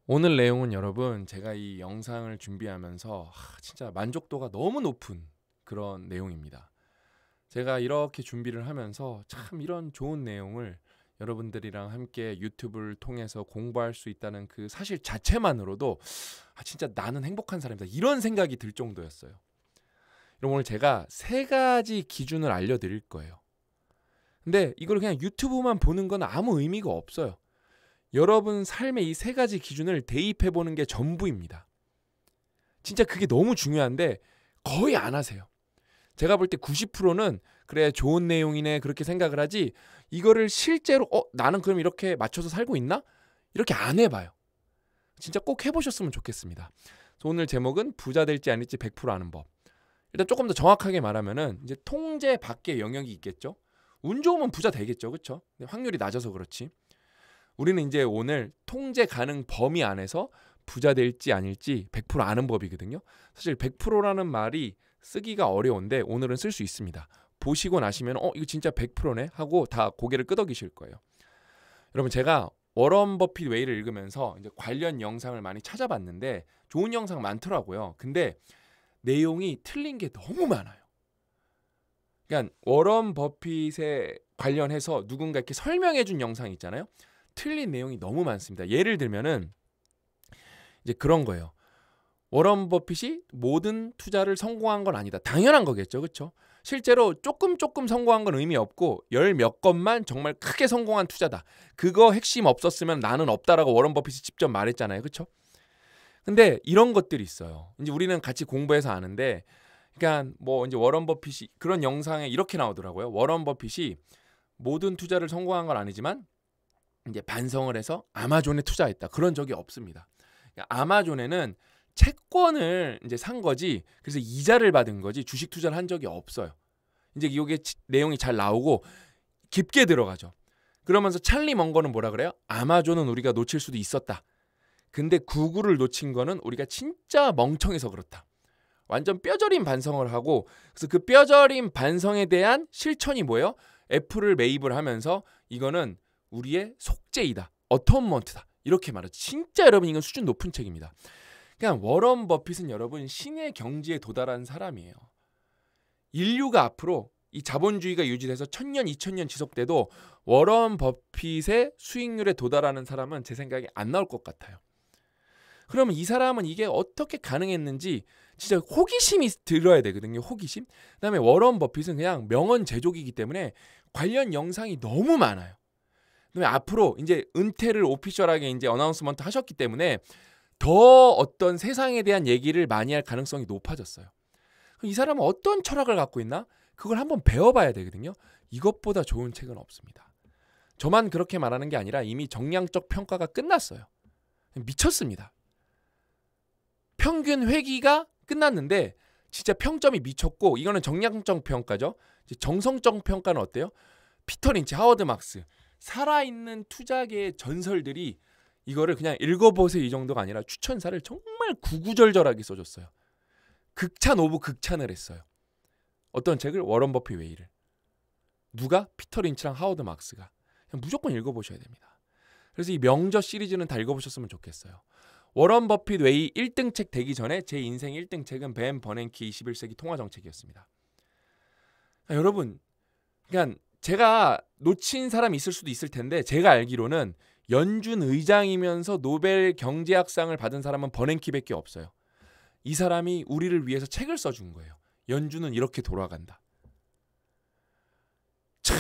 오늘 내용은 여러분 제가 이 영상을 준비하면서 진짜 만족도가 너무 높은 그런 내용입니다. 제가 이렇게 준비를 하면서 참 이런 좋은 내용을 여러분들이랑 함께 유튜브를 통해서 공부할 수 있다는 그 사실 자체만으로도 진짜 나는 행복한 사람이다 이런 생각이 들 정도였어요. 그럼 오늘 제가 세 가지 기준을 알려드릴 거예요. 근데 이걸 그냥 유튜브만 보는 건 아무 의미가 없어요. 여러분 삶의 이 세 가지 기준을 대입해 보는 게 전부입니다. 진짜 그게 너무 중요한데 거의 안 하세요. 제가 볼 때 90%는 그래 좋은 내용이네 그렇게 생각을 하지 이거를 실제로 나는 그럼 이렇게 맞춰서 살고 있나? 이렇게 안 해봐요. 진짜 꼭 해보셨으면 좋겠습니다. 그래서 오늘 제목은 부자 될지 아닐지 100% 아는 법. 일단 조금 더 정확하게 말하면은 이제 통제 밖의 영역이 있겠죠. 운 좋으면 부자 되겠죠, 그렇죠? 확률이 낮아서 그렇지. 우리는 이제 오늘 통제 가능 범위 안에서 부자 될지 아닐지 100% 아는 법이거든요. 사실 100%라는 말이 쓰기가 어려운데 오늘은 쓸 수 있습니다. 보시고 나시면 이거 진짜 100%네 하고 다 고개를 끄덕이실 거예요. 여러분 제가 워런 버핏 웨이를 읽으면서 이제 관련 영상을 많이 찾아봤는데 좋은 영상 많더라고요. 근데 내용이 틀린 게 너무 많아요. 그러니까 워런 버핏에 관련해서 누군가 이렇게 설명해 준 영상 있잖아요. 틀린 내용이 너무 많습니다. 예를 들면은 이제 그런 거예요. 워런 버핏이 모든 투자를 성공한 건 아니다. 당연한 거겠죠. 그렇죠? 실제로 조금 성공한 건 의미 없고 열 몇 건만 정말 크게 성공한 투자다. 그거 핵심 없었으면 나는 없다라고 워런 버핏이 직접 말했잖아요. 그렇죠? 근데 이런 것들이 있어요. 이제 우리는 같이 공부해서 아는데 그러니까 뭐 이제 워런 버핏이 그런 영상에 이렇게 나오더라고요. 워런 버핏이 모든 투자를 성공한 건 아니지만 이제 반성을 해서 아마존에 투자했다. 그런 적이 없습니다. 그러니까 아마존에는 채권을 이제 산 거지. 그래서 이자를 받은 거지 주식 투자를 한 적이 없어요. 이제 이게 내용이 잘 나오고 깊게 들어가죠. 그러면서 찰리 먼거는 뭐라 그래요? 아마존은 우리가 놓칠 수도 있었다. 근데 구글을 놓친 거는 우리가 진짜 멍청해서 그렇다. 완전 뼈저린 반성을 하고 그래서 그 뼈저린 반성에 대한 실천이 뭐예요? 애플을 매입을 하면서 이거는 우리의 속죄이다. 어텀먼트다. 이렇게 말하죠. 진짜 여러분 이건 수준 높은 책입니다. 그냥 워런 버핏은 여러분 신의 경지에 도달한 사람이에요. 인류가 앞으로 이 자본주의가 유지돼서 1000년, 2000년 지속돼도 워런 버핏의 수익률에 도달하는 사람은 제 생각에 안 나올 것 같아요. 그러면 이 사람은 이게 어떻게 가능했는지 진짜 호기심이 들어야 되거든요. 호기심. 그다음에 워런 버핏은 그냥 명언 제조기이기 때문에 관련 영상이 너무 많아요. 그다음에 앞으로 이제 은퇴를 오피셜하게 이제 어나운스먼트 하셨기 때문에 더 어떤 세상에 대한 얘기를 많이 할 가능성이 높아졌어요. 이 사람은 어떤 철학을 갖고 있나? 그걸 한번 배워봐야 되거든요. 이것보다 좋은 책은 없습니다. 저만 그렇게 말하는 게 아니라 이미 정량적 평가가 끝났어요. 미쳤습니다. 평균 회기가 끝났는데 진짜 평점이 미쳤고 이거는 정량적 평가죠. 정성적 평가는 어때요? 피터 린치, 하워드 막스 살아있는 투자계의 전설들이 이거를 그냥 읽어보세요 이 정도가 아니라 추천사를 정말 구구절절하게 써줬어요. 극찬 오브 극찬을 했어요. 어떤 책을? 워런 버핏 웨이를. 누가? 피터 린치랑 하워드 막스가. 그냥 무조건 읽어보셔야 됩니다. 그래서 이 명저 시리즈는 다 읽어보셨으면 좋겠어요. 워런 버핏 웨이 1등 책 되기 전에 제 인생 1등 책은 벤 버냉키 21세기 통화정책이었습니다. 여러분 그러니까 제가 놓친 사람이 있을 수도 있을 텐데 제가 알기로는 연준 의장이면서 노벨 경제학상을 받은 사람은 버냉키밖에 없어요. 이 사람이 우리를 위해서 책을 써준 거예요. 연준은 이렇게 돌아간다. 참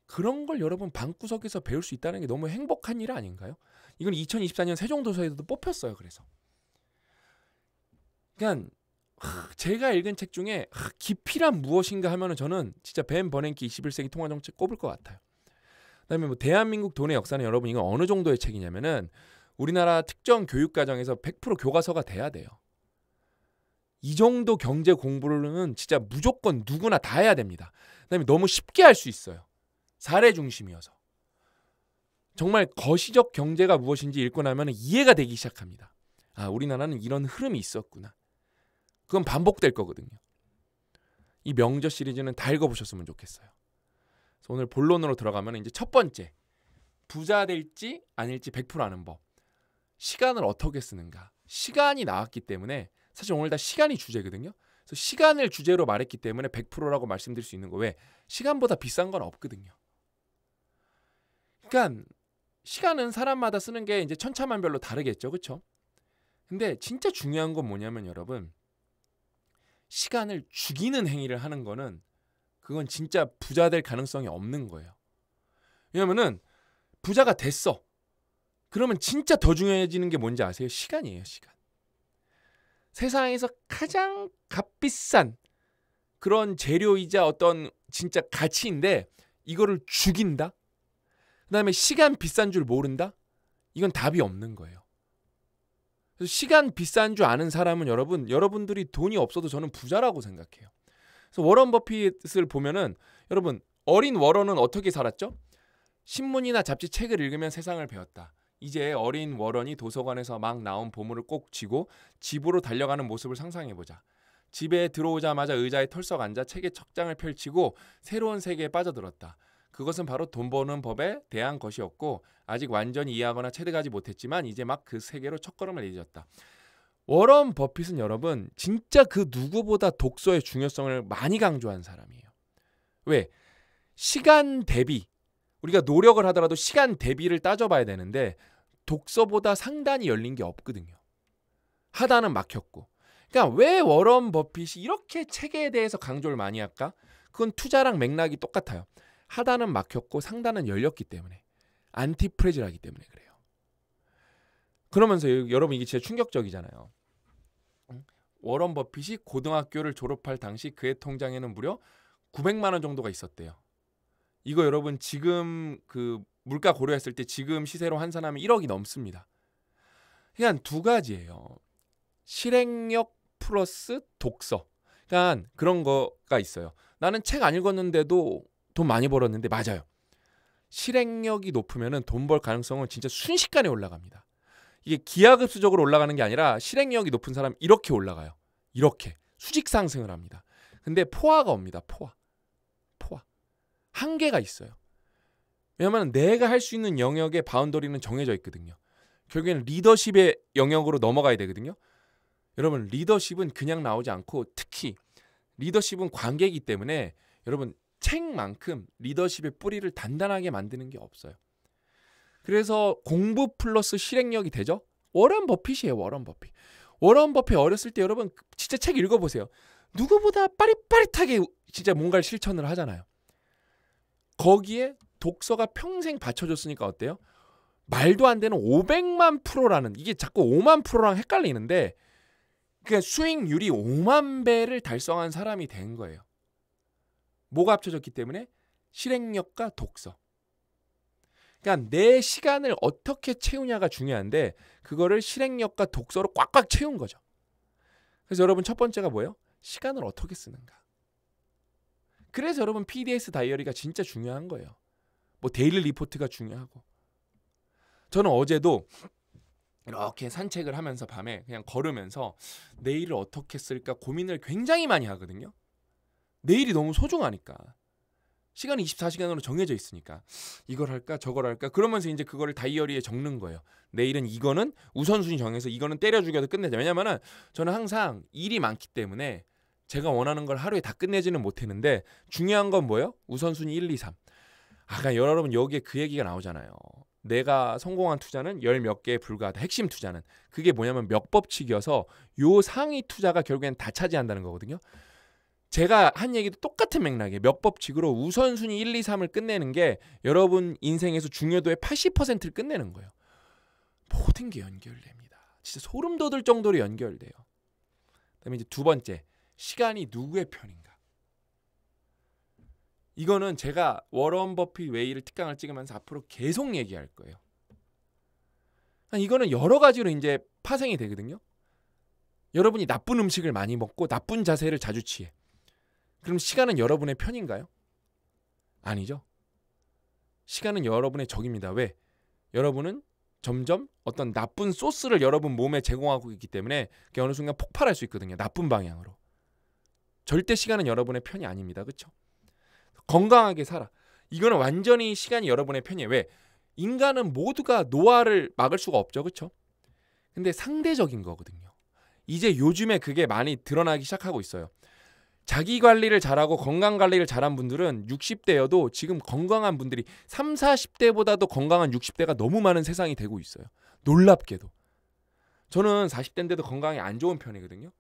그런 걸 여러분 방구석에서 배울 수 있다는 게 너무 행복한 일 아닌가요? 이건 2024년 세종도서에서도 뽑혔어요. 그래서 그러니까 제가 읽은 책 중에 깊이란 무엇인가 하면은 저는 진짜 벤 버냉키 21세기 통화정책 꼽을 것 같아요. 그다음에 뭐 대한민국 돈의 역사는 여러분 이건 어느 정도의 책이냐면은 우리나라 특정 교육과정에서 100% 교과서가 돼야 돼요. 이 정도 경제 공부는 진짜 무조건 누구나 다 해야 됩니다. 그다음에 너무 쉽게 할 수 있어요. 사례 중심이어서. 정말 거시적 경제가 무엇인지 읽고 나면 이해가 되기 시작합니다. 아, 우리나라는 이런 흐름이 있었구나. 그건 반복될 거거든요. 이 명저 시리즈는 다 읽어보셨으면 좋겠어요. 그래서 오늘 본론으로 들어가면 이제 첫 번째 부자 될지 아닐지 100% 아는 법. 시간을 어떻게 쓰는가. 시간이 나왔기 때문에 사실 오늘 다 시간이 주제거든요. 그래서 시간을 주제로 말했기 때문에 100%라고 말씀드릴 수 있는 거. 왜? 시간보다 비싼 건 없거든요. 그러니까 시간은 사람마다 쓰는 게 이제 천차만별로 다르겠죠. 그렇죠? 근데 진짜 중요한 건 뭐냐면 여러분, 시간을 죽이는 행위를 하는 거는 그건 진짜 부자 될 가능성이 없는 거예요. 왜냐면은 부자가 됐어. 그러면 진짜 더 중요해지는 게 뭔지 아세요? 시간이에요. 시간. 세상에서 가장 값비싼 그런 재료이자 어떤 진짜 가치인데 이거를 죽인다? 그 다음에 시간 비싼 줄 모른다? 이건 답이 없는 거예요. 그래서 시간 비싼 줄 아는 사람은 여러분들이 돈이 없어도 저는 부자라고 생각해요. 그래서 워런 버핏을 보면은 여러분, 어린 워런은 어떻게 살았죠? 신문이나 잡지 책을 읽으면 세상을 배웠다. 이제 어린 워런이 도서관에서 막 나온 보물을 꼭 쥐고 집으로 달려가는 모습을 상상해보자. 집에 들어오자마자 의자에 털썩 앉아 책의 척장을 펼치고 새로운 세계에 빠져들었다. 그것은 바로 돈 버는 법에 대한 것이었고 아직 완전히 이해하거나 체득하지 못했지만 이제 막 그 세계로 첫걸음을 내딛었다. 워런 버핏은 여러분 진짜 그 누구보다 독서의 중요성을 많이 강조한 사람이에요. 왜? 시간 대비, 우리가 노력을 하더라도 시간 대비를 따져봐야 되는데 독서보다 상단이 열린 게 없거든요. 하단은 막혔고. 그러니까 왜 워런 버핏이 이렇게 책에 대해서 강조를 많이 할까? 그건 투자랑 맥락이 똑같아요. 하단은 막혔고 상단은 열렸기 때문에, 안티프레질하기 때문에 그래요. 그러면서 여러분 이게 진짜 충격적이잖아요. 워런 버핏이 고등학교를 졸업할 당시 그의 통장에는 무려 900만 원 정도가 있었대요. 이거 여러분 지금 그 물가 고려했을 때 지금 시세로 환산하면 1억이 넘습니다. 그냥 두 가지예요. 실행력 플러스 독서. 그러니까 그런 거가 있어요. 나는 책 안 읽었는데도 돈 많이 벌었는데 맞아요. 실행력이 높으면 돈 벌 가능성은 진짜 순식간에 올라갑니다. 이게 기하급수적으로 올라가는 게 아니라 실행력이 높은 사람 이렇게 올라가요. 이렇게 수직 상승을 합니다. 근데 포화가 옵니다. 포화. 한계가 있어요. 왜냐하면 내가 할 수 있는 영역의 바운더리는 정해져 있거든요. 결국에는 리더십의 영역으로 넘어가야 되거든요. 여러분 리더십은 그냥 나오지 않고 특히 리더십은 관계이기 때문에 여러분 책만큼 리더십의 뿌리를 단단하게 만드는 게 없어요. 그래서 공부 플러스 실행력이 되죠. 워런 버핏이에요. 워런 버핏. 워런 버핏 어렸을 때 여러분 진짜 책 읽어보세요. 누구보다 빠릿빠릿하게 진짜 뭔가를 실천을 하잖아요. 거기에 독서가 평생 받쳐줬으니까 어때요? 말도 안 되는 500만 프로라는, 이게 자꾸 5만 프로랑 헷갈리는데 그러니까 수익률이 5만 배를 달성한 사람이 된 거예요. 뭐가 합쳐졌기 때문에? 실행력과 독서. 그러니까 내 시간을 어떻게 채우냐가 중요한데 그거를 실행력과 독서로 꽉꽉 채운 거죠. 그래서 여러분 첫 번째가 뭐예요? 시간을 어떻게 쓰는가. 그래서 여러분 PDS 다이어리가 진짜 중요한 거예요. 뭐 데일리 리포트가 중요하고. 저는 어제도 이렇게 산책을 하면서 밤에 그냥 걸으면서 내일을 어떻게 쓸까 고민을 굉장히 많이 하거든요. 내일이 너무 소중하니까. 시간이 24시간으로 정해져 있으니까 이걸 할까 저걸 할까 그러면서 이제 그거를 다이어리에 적는 거예요. 내일은 이거는 우선순위 정해서 이거는 때려 죽여도 끝내자. 왜냐면은 저는 항상 일이 많기 때문에 제가 원하는 걸 하루에 다 끝내지는 못했는데 중요한 건 뭐예요? 우선순위 1, 2, 3. 아까 여러분 여기에 그 얘기가 나오잖아요. 내가 성공한 투자는 열 몇 개에 불과하다. 핵심 투자는. 그게 뭐냐면 몇 법칙이어서 요 상위 투자가 결국엔 다 차지한다는 거거든요. 제가 한 얘기도 똑같은 맥락이에요. 몇 법칙으로 우선순위 1, 2, 3을 끝내는 게 여러분 인생에서 중요도의 80%를 끝내는 거예요. 모든 게 연결됩니다. 진짜 소름 돋을 정도로 연결돼요. 그다음에 이제 두 번째. 시간이 누구의 편인가? 이거는 제가 워런 버핏 웨이를 특강을 찍으면서 앞으로 계속 얘기할 거예요. 이거는 여러 가지로 이제 파생이 되거든요. 여러분이 나쁜 음식을 많이 먹고 나쁜 자세를 자주 취해. 그럼 시간은 여러분의 편인가요? 아니죠. 시간은 여러분의 적입니다. 왜? 여러분은 점점 어떤 나쁜 소스를 여러분 몸에 제공하고 있기 때문에 그게 어느 순간 폭발할 수 있거든요. 나쁜 방향으로. 절대 시간은 여러분의 편이 아닙니다. 그렇죠? 건강하게 살아. 이거는 완전히 시간이 여러분의 편이에요. 왜? 인간은 모두가 노화를 막을 수가 없죠. 그렇죠? 근데 상대적인 거거든요. 이제 요즘에 그게 많이 드러나기 시작하고 있어요. 자기 관리를 잘하고 건강 관리를 잘한 분들은 60대여도 지금 건강한 분들이 30, 40대보다도 건강한 60대가 너무 많은 세상이 되고 있어요. 놀랍게도. 저는 40대인데도 건강이 안 좋은 편이거든요.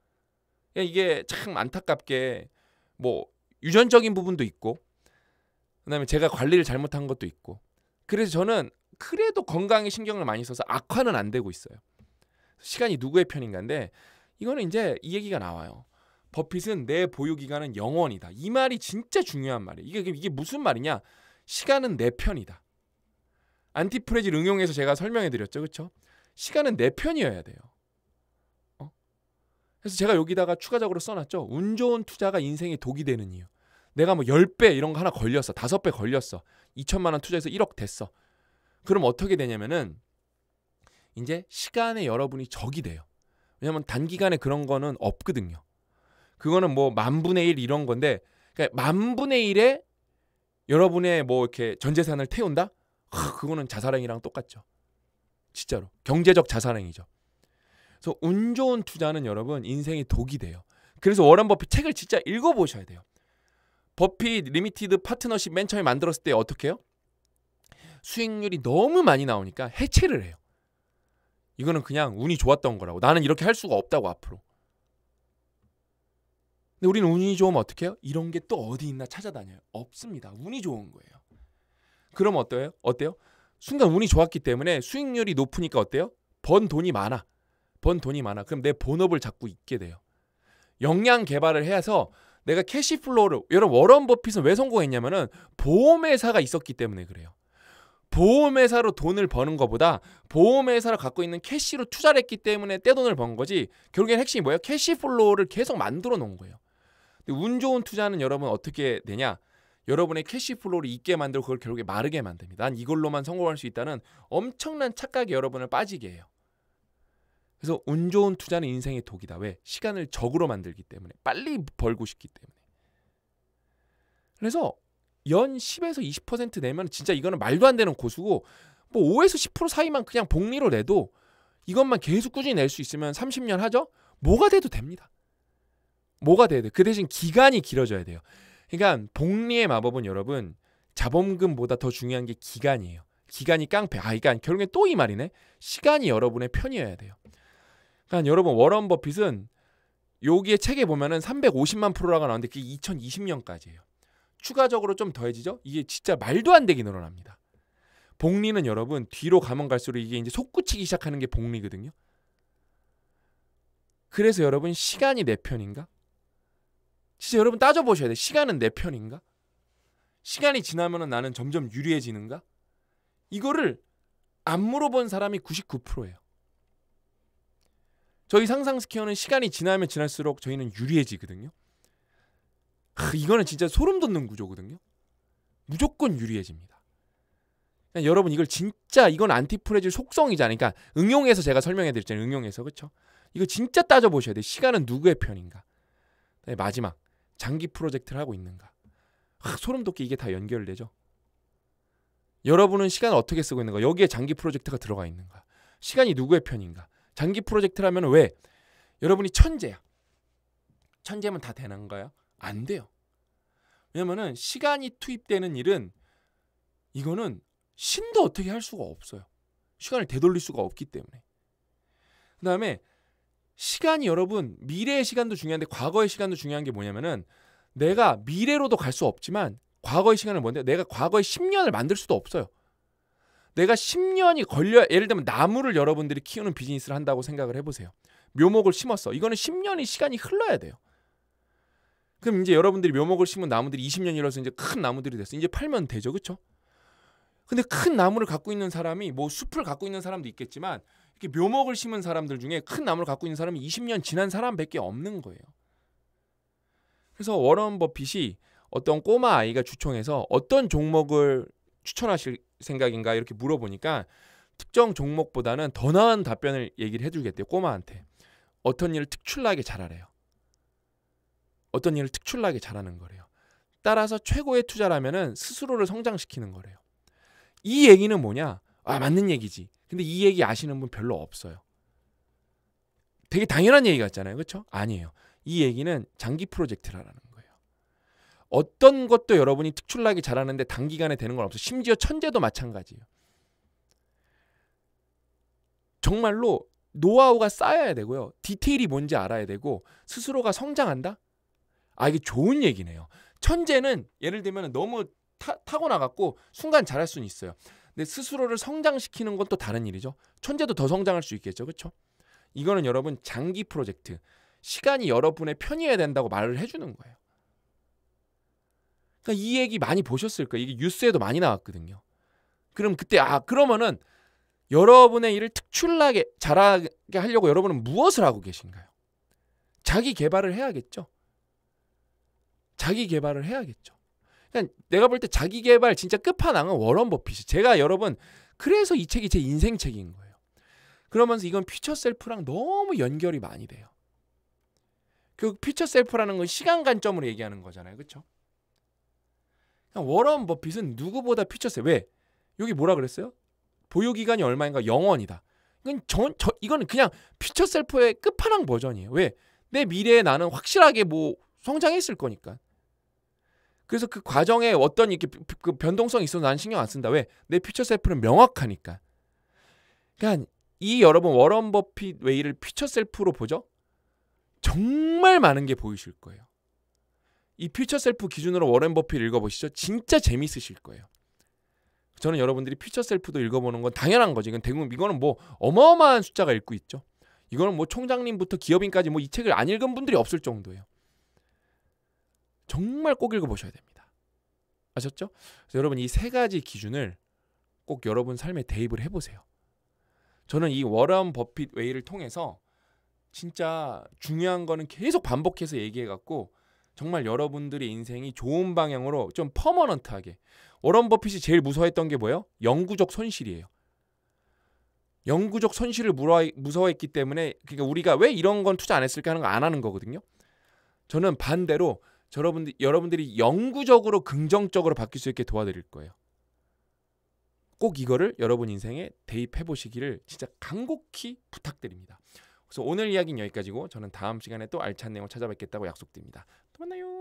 이게 참 안타깝게 뭐 유전적인 부분도 있고 그다음에 제가 관리를 잘못한 것도 있고 그래서 저는 그래도 건강에 신경을 많이 써서 악화는 안 되고 있어요. 시간이 누구의 편인가인데 이거는 이제 이 얘기가 나와요. 버핏은 내 보유기간은 영원이다. 이 말이 진짜 중요한 말이에요. 이게 무슨 말이냐? 시간은 내 편이다. 안티프레질 응용해서 제가 설명해드렸죠. 그렇죠? 시간은 내 편이어야 돼요. 그래서 제가 여기다가 추가적으로 써놨죠. 운 좋은 투자가 인생의 독이 되는 이유. 내가 뭐 10배 이런 거 하나 걸렸어. 5배 걸렸어. 2천만 원 투자해서 1억 됐어. 그럼 어떻게 되냐면은 이제 시간에 여러분이 적이 돼요. 왜냐면 단기간에 그런 거는 없거든요. 그거는 뭐 10,000분의 1 이런 건데 그러니까 10,000분의 1에 여러분의 뭐 이렇게 전 재산을 태운다? 그거는 자살행위랑 똑같죠. 진짜로. 경제적 자살행위죠. 그래서 운 좋은 투자는 여러분 인생의 독이 돼요. 그래서 워런 버핏 책을 진짜 읽어보셔야 돼요. 버핏 리미티드 파트너십 맨 처음에 만들었을 때 어떻게 해요? 수익률이 너무 많이 나오니까 해체를 해요. 이거는 그냥 운이 좋았던 거라고. 나는 이렇게 할 수가 없다고 앞으로. 근데 우리는 운이 좋으면 어떻게 해요? 이런 게 또 어디 있나 찾아다녀요. 없습니다. 운이 좋은 거예요. 그럼 어때요? 순간 운이 좋았기 때문에 수익률이 높으니까 어때요? 번 돈이 많아. 그럼 내 본업을 자꾸 잊게 돼요. 역량 개발을 해서 내가 캐시플로우를 여러분 워런 버핏은 왜 성공했냐면은 보험회사가 있었기 때문에 그래요. 보험회사로 돈을 버는 것보다 보험회사를 갖고 있는 캐시로 투자를 했기 때문에 떼돈을 번 거지 결국엔 핵심이 뭐예요? 캐시플로우를 계속 만들어 놓은 거예요. 근데 운 좋은 투자는 여러분 어떻게 되냐? 여러분의 캐시플로우를 있게 만들고 그걸 결국에 마르게 만듭니다. 난 이걸로만 성공할 수 있다는 엄청난 착각에 여러분을 빠지게 해요. 그래서 운 좋은 투자는 인생의 독이다. 왜? 시간을 적으로 만들기 때문에. 빨리 벌고 싶기 때문에. 그래서 연 10에서 20% 내면 진짜 이거는 말도 안 되는 고수고 뭐 5에서 10% 사이만 그냥 복리로 내도 이것만 계속 꾸준히 낼 수 있으면 30년 하죠? 뭐가 돼도 됩니다. 뭐가 돼야 돼. 그 대신 기간이 길어져야 돼요. 그러니까 복리의 마법은 여러분 자본금보다 더 중요한 게 기간이에요. 기간이 깡패. 그러니까 결국엔 또 이 말이네. 시간이 여러분의 편이어야 돼요. 그러니까 여러분 워런 버핏은 여기에 책에 보면은 350만 프로라고 나오는데 그게 2020년까지예요. 추가적으로 좀 더해지죠? 이게 진짜 말도 안 되게 늘어납니다. 복리는 여러분 뒤로 가면 갈수록 이게 이제 솟구치기 시작하는 게 복리거든요. 그래서 여러분 시간이 내 편인가? 진짜 여러분 따져보셔야 돼. 시간은 내 편인가? 시간이 지나면 나는 점점 유리해지는가? 이거를 안 물어본 사람이 99%예요. 저희 상상 스퀘어는 시간이 지나면 지날수록 저희는 유리해지거든요. 이거는 진짜 소름 돋는 구조거든요. 무조건 유리해집니다. 여러분 이걸 진짜 이건 안티프레질 속성이잖아요. 그러니까 응용해서 제가 설명해 드렸잖아요. 응용해서. 그렇죠? 이거 진짜 따져보셔야 돼요. 시간은 누구의 편인가? 마지막 장기 프로젝트를 하고 있는가? 소름 돋게 이게 다 연결되죠. 여러분은 시간을 어떻게 쓰고 있는가? 여기에 장기 프로젝트가 들어가 있는가? 시간이 누구의 편인가? 장기 프로젝트라면 왜? 여러분이 천재야. 천재면 다 되는가요? 안 돼요. 왜냐면은 시간이 투입되는 일은 이거는 신도 어떻게 할 수가 없어요. 시간을 되돌릴 수가 없기 때문에. 그 다음에 시간이 여러분 미래의 시간도 중요한데 과거의 시간도 중요한 게 뭐냐면은 내가 미래로도 갈 수 없지만 과거의 시간은 뭔데? 내가 과거의 10년을 만들 수도 없어요. 내가 10년이 걸려 예를 들면 나무를 여러분들이 키우는 비즈니스를 한다고 생각을 해보세요. 묘목을 심었어. 이거는 10년의 시간이 흘러야 돼요. 그럼 이제 여러분들이 묘목을 심은 나무들이 20년 일어서 이제 큰 나무들이 됐어. 이제 팔면 되죠. 그렇죠? 근데 큰 나무를 갖고 있는 사람이 뭐 숲을 갖고 있는 사람도 있겠지만 이렇게 묘목을 심은 사람들 중에 큰 나무를 갖고 있는 사람이 20년 지난 사람밖에 없는 거예요. 그래서 워런 버핏이 어떤 꼬마 아이가 주총해서 어떤 종목을 추천하실 생각인가 이렇게 물어보니까 특정 종목보다는 더 나은 답변을 얘기를 해주겠대요. 꼬마한테. 어떤 일을 특출나게 잘하래요. 어떤 일을 특출나게 잘하는 거래요. 따라서 최고의 투자라면은 스스로를 성장시키는 거래요. 이 얘기는 뭐냐? 맞는 얘기지. 근데 이 얘기 아시는 분 별로 없어요. 되게 당연한 얘기 같잖아요. 그렇죠? 아니에요. 이 얘기는 장기 프로젝트라는 거예요. 어떤 것도 여러분이 특출나게 잘하는데 단기간에 되는 건 없어요. 심지어 천재도 마찬가지예요. 정말로 노하우가 쌓여야 되고요. 디테일이 뭔지 알아야 되고 스스로가 성장한다? 아, 이게 좋은 얘기네요. 천재는 예를 들면 너무 타고나갖고 순간 잘할 수는 있어요. 근데 스스로를 성장시키는 건 또 다른 일이죠. 천재도 더 성장할 수 있겠죠. 그렇죠? 이거는 여러분 장기 프로젝트. 시간이 여러분의 편이어야 된다고 말을 해주는 거예요. 그러니까 이 얘기 많이 보셨을 거예요. 이게 뉴스에도 많이 나왔거든요. 그럼 그때 그러면은 여러분의 일을 특출나게 잘하게 하려고 여러분은 무엇을 하고 계신가요? 자기 개발을 해야겠죠. 자기 개발을 해야겠죠. 그러니까 내가 볼 때 자기 개발 진짜 끝판왕은 워런 버핏이. 제가 여러분 그래서 이 책이 제 인생 책인 거예요. 그러면서 이건 퓨처 셀프랑 너무 연결이 많이 돼요. 그 퓨처 셀프라는 건 시간 관점으로 얘기하는 거잖아요. 그렇죠? 워런 버핏은 누구보다 퓨처 셀프. 왜? 여기 뭐라 그랬어요? 보유 기간이 얼마인가? 0원이다. 이거는 그냥 퓨처 셀프의 끝판왕 버전이에요. 왜? 내 미래에 나는 확실하게 뭐 성장했을 거니까. 그래서 그 과정에 어떤 이렇게 그 변동성이 있어도 나는 신경 안 쓴다. 왜? 내 퓨처 셀프는 명확하니까. 그러니까 이 여러분 워런 버핏 웨이를 퓨처 셀프로 보죠? 정말 많은 게 보이실 거예요. 이 퓨처 셀프 기준으로 워런 버핏 읽어보시죠. 진짜 재밌으실 거예요. 저는 여러분들이 퓨처 셀프도 읽어보는 건 당연한 거지. 이거는 뭐 어마어마한 숫자가 읽고 있죠. 이거는 뭐 총장님부터 기업인까지 뭐 이 책을 안 읽은 분들이 없을 정도예요. 정말 꼭 읽어보셔야 됩니다. 아셨죠? 그래서 여러분 이 세 가지 기준을 꼭 여러분 삶에 대입을 해보세요. 저는 이 워런 버핏 웨이를 통해서 진짜 중요한 거는 계속 반복해서 얘기해갖고 정말 여러분들의 인생이 좋은 방향으로 좀 퍼머넌트하게. 워런 버핏이 제일 무서워했던 게 뭐예요? 영구적 손실이에요. 영구적 손실을 무서워했기 때문에 그러니까 우리가 왜 이런 건 투자 안 했을까 하는 거 안 하는 거거든요. 저는 반대로 여러분들이 영구적으로 긍정적으로 바뀔 수 있게 도와드릴 거예요. 꼭 이거를 여러분 인생에 대입해 보시기를 진짜 간곡히 부탁드립니다. 그래서 오늘 이야기는 여기까지고 저는 다음 시간에 또 알찬 내용 찾아뵙겠다고 약속드립니다. 또 만나요.